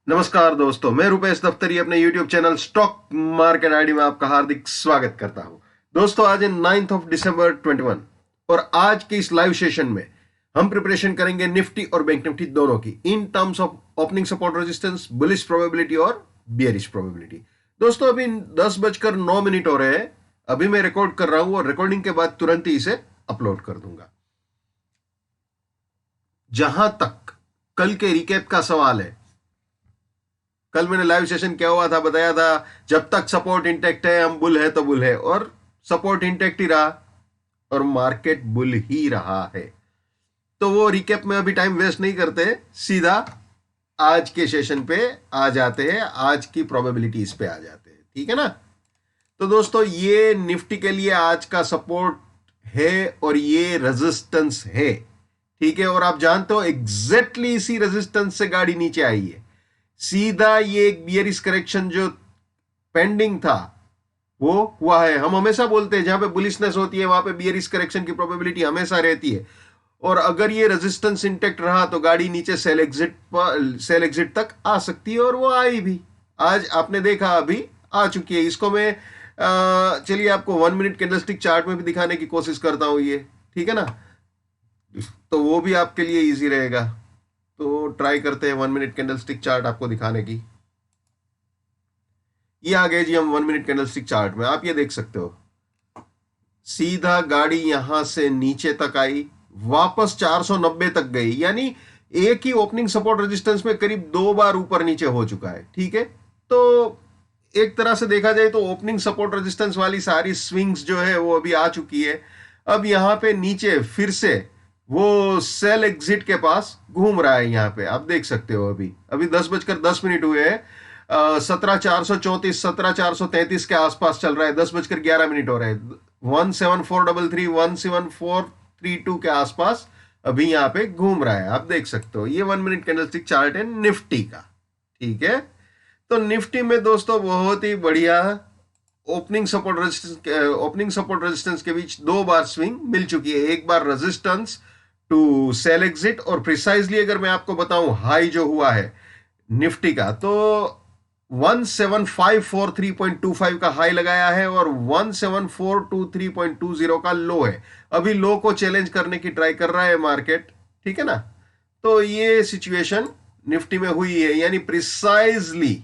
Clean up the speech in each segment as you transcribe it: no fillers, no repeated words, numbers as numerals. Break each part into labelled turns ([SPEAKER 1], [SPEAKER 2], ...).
[SPEAKER 1] नमस्कार दोस्तों, मैं रुपेश दफ्तरी अपने YouTube channel stock market ID में आपका हार्दिक स्वागत करता हूं। दोस्तों, आज है 9th ऑफ दिसंबर 21 और आज के इस लाइव सेशन में हम प्रिपरेशन करेंगे निफ्टी और बैंक निफ्टी दोनों की in terms of opening support resistance, bullish probability और बियरिश प्रोबेबिलिटी। दोस्तों, अभी 10:09 हो रहे हैं। अभी मैं रिकॉर्ड कर रहा हूं और रिकॉर्डिंग के बाद तुरंत ही इसे अपलोड कर दूंगा। जहां तक कल के रिकैप का सवाल है, कल मैंने लाइव सेशन क्या हुआ था बताया था, जब तक सपोर्ट इंटेक्ट है हम बुल है तो बुल है, और सपोर्ट इंटेक्ट ही रहा और मार्केट बुल ही रहा है। तो वो रिकैप में अभी टाइम वेस्ट नहीं करते, सीधा आज के सेशन पे आ जाते हैं, आज की प्रोबेबिलिटी इस पे आ जाते हैं। ठीक है ना। तो दोस्तों, ये निफ्टी के लिए आज का सपोर्ट है और ये रेजिस्टेंस है। ठीक है, और आप जानते हो एग्जैक्टली इसी रेजिस्टेंस से गाड़ी नीचे आई है। सीधा ये एक बियरिश करेक्शन जो पेंडिंग था वो हुआ है। हम हमेशा बोलते हैं जहां पे बुलिशनेस होती है वहां पे बियरिश करेक्शन की प्रोबेबिलिटी हमेशा रहती है, और अगर ये रेजिस्टेंस इंटेक्ट रहा तो गाड़ी नीचे सेल एग्जिट तक आ सकती है, और वो आई भी। आज आपने देखा अभी आ चुकी है। इसको मैं चलिए आपको 1 मिनट कैंडलस्टिक चार्ट में भी दिखाने की कोशिश करता हूं ये। ठीक है ना, तो वो भी आपके लिए इजी रहेगा। तो ट्राई करते हैं 1 मिनट कैंडलस्टिक चार्ट आपको दिखाने की। ये आ गए जी हम 1 मिनट कैंडलस्टिक चार्ट में। आप ये देख सकते हो, सीधा गाड़ी यहां से नीचे तक आई, वापस 490 तक गई, यानी एक ही ओपनिंग सपोर्ट रेजिस्टेंस में करीब 2 बार ऊपर नीचे हो चुका है। ठीक है, तो एक तरह से देखा जाए तो ओपनिंग सपोर्ट रेजिस्टेंस वाली सारी स्विंग्स जो है वो अभी आ चुकी है। अब यहां पे नीचे फिर से वो सेल एग्जिट के पास घूम रहा है। यहाँ पे आप देख सकते हो, अभी अभी 10:10 हुए हैं। 17,434 17,433 के आसपास चल रहा है। 10:11 हो रहे हैं। 17433 17432 के आसपास अभी यहाँ पे घूम रहा है। आप देख सकते हो, ये 1 मिनट कैंडलस्टिक चार्ट है निफ्टी का। ठीक है, तो निफ्टी में दोस्तों बहुत ही बढ़िया ओपनिंग सपोर्ट रेजिस्टेंस के बीच 2 बार स्विंग मिल चुकी है। एक बार रेजिस्टेंस टू सेल एग्जिट, और प्रिसाइजली अगर मैं आपको बताऊं हाई जो हुआ है निफ्टी का, तो 17543.25 का हाई लगाया है और 17423.20 का लो है। अभी लो को चैलेंज करने की ट्राई कर रहा है मार्केट। ठीक है ना, तो ये सिचुएशन निफ्टी में हुई है, यानी प्रिसाइजली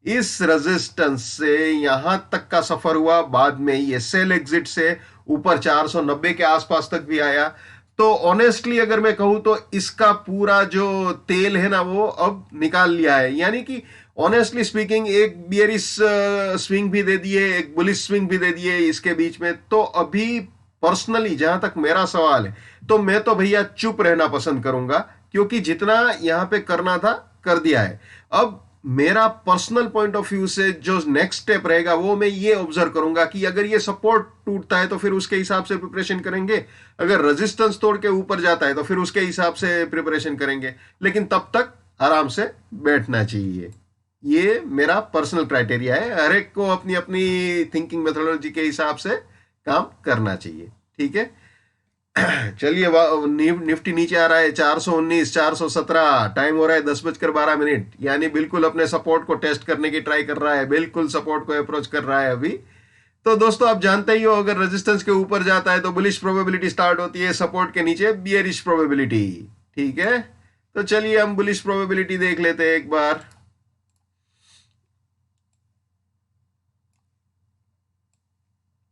[SPEAKER 1] इस रेजिस्टेंस से यहां तक का सफर हुआ। बाद में ये सेल एग्जिट से ऊपर 490 के आसपास तक भी आया। तो ऑनेस्टली अगर मैं कहूं तो इसका पूरा जो तेल है ना वो अब निकाल लिया है। यानी कि ऑनेस्टली स्पीकिंग एक बियरिश स्विंग भी दे दिए, एक बुलिश स्विंग भी दे दिए इसके बीच में। तो अभी पर्सनली जहां तक मेरा सवाल है, तो मैं तो भैया चुप रहना पसंद करूंगा, क्योंकि जितना यहां पे करना था कर दिया है। अब मेरा पर्सनल पॉइंट ऑफ व्यू से जो नेक्स्ट स्टेप रहेगा वो मैं ये ऑब्जर्व करूंगा कि अगर ये सपोर्ट टूटता है तो फिर उसके हिसाब से प्रिपरेशन करेंगे, अगर रेजिस्टेंस तोड़ के ऊपर जाता है तो फिर उसके हिसाब से प्रिपरेशन करेंगे, लेकिन तब तक आराम से बैठना चाहिए। ये मेरा पर्सनल क्राइटेरिया है। हर एक को अपनी अपनी थिंकिंग मेथोडोलॉजी के हिसाब से काम करना चाहिए। ठीक है, चलिए निफ्टी नीचे आ रहा है 419 417। टाइम हो रहा है 10:12, यानी बिल्कुल अपने सपोर्ट को टेस्ट करने की ट्राई कर रहा है, बिल्कुल सपोर्ट को अप्रोच कर रहा है अभी। तो दोस्तों आप जानते ही हो, अगर रेजिस्टेंस के ऊपर जाता है तो बुलिश प्रोबेबिलिटी स्टार्ट होती है, सपोर्ट के नीचे बियरिश प्रोबेबिलिटी। ठीक है, तो चलिए हम बुलिश प्रोबेबिलिटी देख लेते हैं एक बार।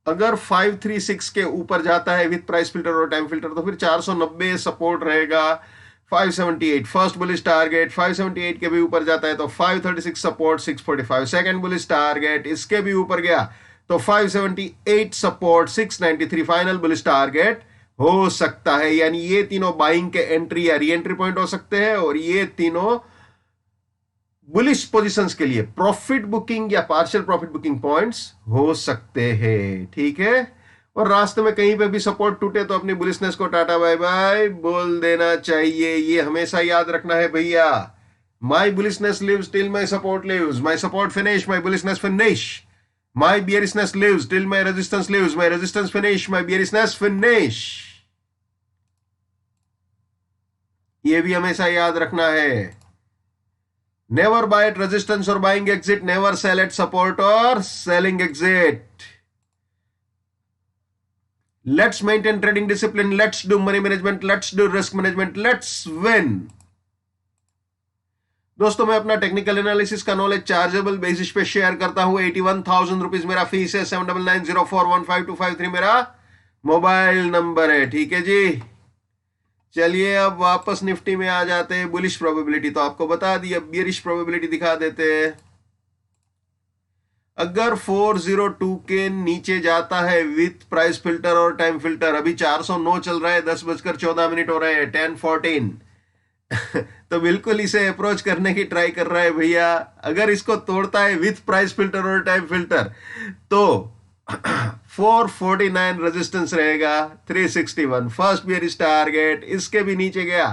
[SPEAKER 1] अगर 536 के ऊपर जाता है विथ प्राइस फिल्टर और टाइम फिल्टर तो फिर 490 सपोर्ट रहेगा। 578 फर्स्ट बुलिश टारगेट, 578 के भी ऊपर जाता है तो 536 सपोर्ट, 645 सेकंड बुलिश टारगेट, इसके भी ऊपर गया तो 578 सपोर्ट, 693 फाइनल बुलिश टारगेट हो सकता है। यानी ये तीनों बाइंग के एंट्री या री एंट्री पॉइंट हो सकते हैं, और ये तीनों बुलिश पोजीशंस के लिए प्रॉफिट बुकिंग या पार्शियल प्रॉफिट बुकिंग पॉइंट्स हो सकते हैं। ठीक है, और रास्ते में कहीं पे भी सपोर्ट टूटे तो अपनी बुलिशनेस को टाटा बाय बाय बोल देना चाहिए। ये हमेशा याद रखना है भैया। My bullishness lives till my support lives, my support finish, my bullishness finish, my bearishness lives till my resistance lives, my resistance finish, my bearishness finish. ये भी हमेशा याद रखना है। नेवर बाय एट रेजिस्टेंस और buying exit, never sell at support और selling exit. Let's maintain trading discipline, let's do money management, let's do risk management, let's win. दोस्तों मैं अपना टेक्निकल एनालिसिस का नॉलेज चार्जेबल बेसिस पे share करता हूं. 81,000 rupees मेरा फीस है. 7990415253 मेरा मोबाइल नंबर है. ठीक है जी. चलिए अब वापस निफ्टी में आ जाते हैं. बुलिश प्रोबेबिलिटी तो आपको बता दी, अब बियरिश प्रोबेबिलिटी दिखा देते हैं. अगर 402 के नीचे जाता है विथ प्राइस फिल्टर और टाइम फिल्टर, अभी 409 चल रहा है, 10:14 हो रहे हैं, 10:14. तो बिल्कुल इसे अप्रोच करने की ट्राई कर रहा है भैया. अगर इसको तोड़ता है विथ प्राइस फिल्टर और टाइम फिल्टर तो 449 रेजिस्टेंस रहेगा, 361 फर्स्ट बियरिश टारगेट. इसके भी नीचे गया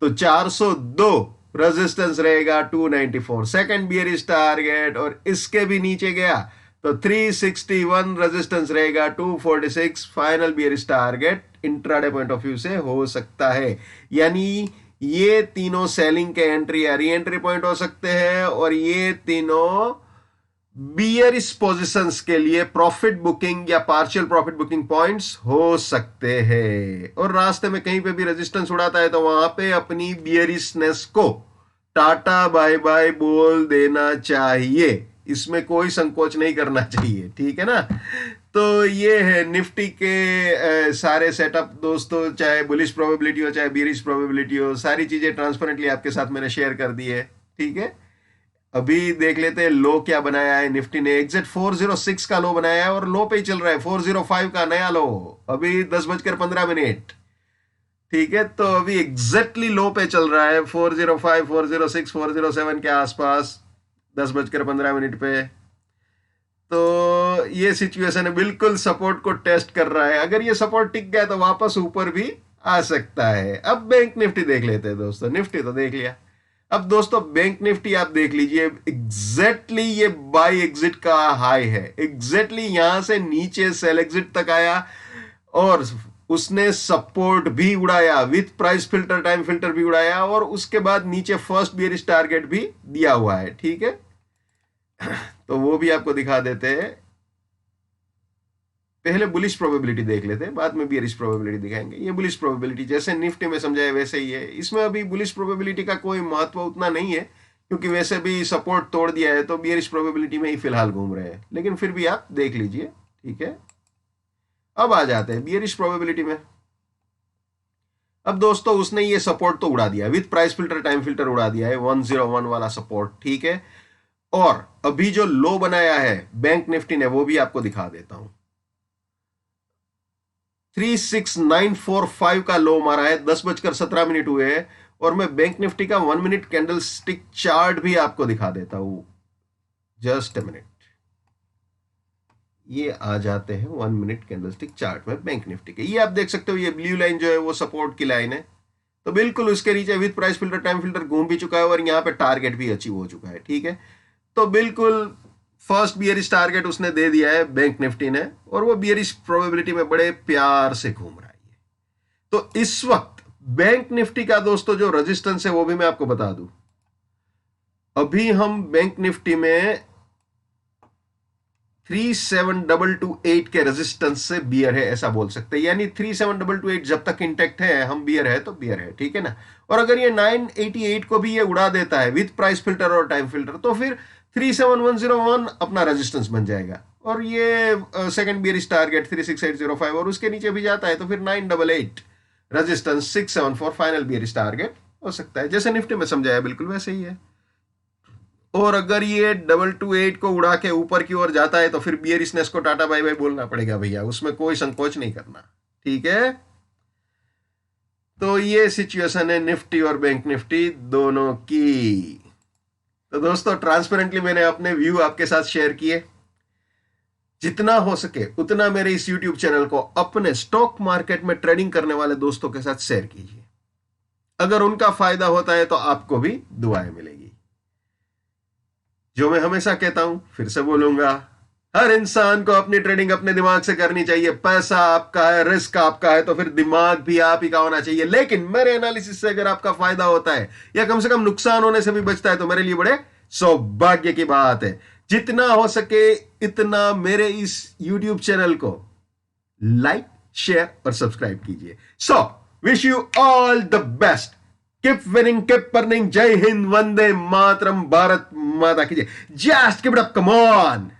[SPEAKER 1] तो 402 रेजिस्टेंस रहेगा, 294 सेकंड बियरिश टारगेट. और इसके भी नीचे गया तो 361 रेजिस्टेंस रहेगा, 246 final bearish target. Intraday point of view से हो सकता है. यानी ये तीनों सेलिंग के एंट्री या री एंट्री पॉइंट हो सकते हैं और ये तीनों बियरिश पोजीशंस के लिए प्रॉफिट बुकिंग या पार्शियल प्रॉफिट बुकिंग पॉइंट्स हो सकते हैं. और रास्ते में कहीं पे भी रेजिस्टेंस उड़ाता है तो वहां पे अपनी बियरिशनेस को टाटा बाय बाय बोल देना चाहिए. इसमें कोई संकोच नहीं करना चाहिए. ठीक है ना. तो ये है निफ्टी के सारे सेटअप दोस्तों. चाहे बुलिश प्रोबेबिलिटी हो चाहे बियरिश प्रोबेबिलिटी हो, सारी चीजें ट्रांसपेरेंटली आपके साथ मैंने शेयर कर दी है. ठीक है. अभी देख लेते हैं लो क्या बनाया है निफ्टी ने. एग्जिट 406 का लो बनाया है और लो पे ही चल रहा है. 405 का नया लो, अभी 10:15. ठीक है. तो अभी एग्जैक्टली लो पे चल रहा है, 405, 406, 407 के आसपास, 10:15 पे. तो ये सिचुएशन है, बिल्कुल सपोर्ट को टेस्ट कर रहा है. अगर ये सपोर्ट टिक गया तो वापस ऊपर भी आ सकता है. अब बैंक निफ्टी देख लेते हैं दोस्तों. निफ्टी तो देख लिया. अब दोस्तों बैंक निफ्टी आप देख लीजिए. एग्जैक्टली ये बाय एग्जिट का हाई है. एग्जैक्टली यहां से नीचे सेल एग्जिट तक आया और उसने सपोर्ट भी उड़ाया, with price filter time filter भी उड़ाया, और उसके बाद नीचे फर्स्ट बियरिश टारगेट भी दिया हुआ है. ठीक है. तो वो भी आपको दिखा देते हैं. पहले बुलिश प्रोबेबिलिटी देख लेते हैं, बाद में बियरिश प्रोबेबिलिटी दिखाएंगे. ये बुलिश प्रोबेबिलिटी जैसे निफ्टी में समझाया वैसे ही है. इसमें अभी बुलिश प्रोबेबिलिटी का कोई महत्व उतना नहीं है क्योंकि वैसे भी सपोर्ट तोड़ दिया है तो बियरिश प्रोबेबिलिटी में ही फिलहाल घूम रहे हैं. लेकिन फिर भी आप देख लीजिए. ठीक है. अब आ जाते हैं बियरिश प्रोबेबिलिटी में. अब दोस्तों उसने ये सपोर्ट तो उड़ा दिया, with price filter time filter उड़ा दिया है, 101 वाला सपोर्ट. ठीक है. और अभी जो लो बनाया है बैंक निफ्टी ने वो भी आपको दिखा देता हूं. 36945 का लो मारा है, 10:17 हुए हैं. और मैं बैंक निफ्टी का 1 मिनट कैंडल स्टिक चार्ट भी आपको दिखा देता हूं. Just a minute. ये आ जाते हैं 1 मिनट कैंडल स्टिक चार्ट में बैंक निफ्टी के. ये आप देख सकते हो, ये ब्लू लाइन जो है वो सपोर्ट की लाइन है. तो बिल्कुल उसके नीचे with price filter time filter घूम भी चुका है और यहां पे टारगेट भी अचीव हो चुका है. ठीक है. तो बिल्कुल फर्स्ट बियरिश टारगेट उसने दे दिया है बैंक निफ्टी ने, और वो बियरिश प्रोबेबिलिटी में बड़े प्यार से घूम रहा है. तो इस वक्त बैंक निफ्टी का दोस्तों जो रेजिस्टेंस है वो भी मैं आपको बता दूं. अभी हम बैंक निफ्टी में 37228 के रेजिस्टेंस से बियर है ऐसा बोल सकते हैं. यानी 37228 जब तक इंटेक्ट है, हम बियर है तो बियर है. ठीक है ना. और अगर ये 988 को भी ये उड़ा देता है विथ प्राइस फिल्टर और टाइम फिल्टर तो फिर 37101 अपना रेजिस्टेंस बन जाएगा. और ये सेकंड बियरिश टारगेट 36805 और उसके नीचे भी जाता है तो फिर 988 रेजिस्टेंस, 674 फाइनल बियरिश टारगेट हो सकता है. जैसे निफ्टी में समझाया बिल्कुल वैसे ही है. और अगर ये 228 को उड़ा के ऊपर की ओर जाता है तो फिर बियरिशनेस को टाटा बाय बाय बोलना पड़ेगा भैया. उसमें कोई संकोच नहीं करना. ठीक है. तो ये सिचुएशन है निफ्टी और बैंक निफ्टी दोनों की. तो दोस्तों ट्रांसपेरेंटली मैंने अपने व्यू आपके साथ शेयर किए. जितना हो सके उतना मेरे इस YouTube चैनल को अपने स्टॉक मार्केट में ट्रेडिंग करने वाले दोस्तों के साथ शेयर कीजिए. अगर उनका फायदा होता है तो आपको भी दुआएं मिलेगी. जो मैं हमेशा कहता हूं, फिर से बोलूंगा, हर इंसान को अपनी ट्रेडिंग अपने दिमाग से करनी चाहिए। पैसा आपका है, रिस्क आपका है, तो फिर दिमाग भी आप ही का होना चाहिए। लेकिन मेरे एनालिसिस से अगर आपका फायदा होता है या कम से कम नुकसान होने से भी बचता है तो मेरे लिए बड़े सौभाग्य की बात है। जितना हो सके इतना मेरे इस YouTube चैनल को लाइक, शेयर और सब्सक्राइब कीजिए। So wish you all the best, keep winning, keep earning. जय हिंद, वंदे मातरम, भारत माता की जय। Just keep it up, come on.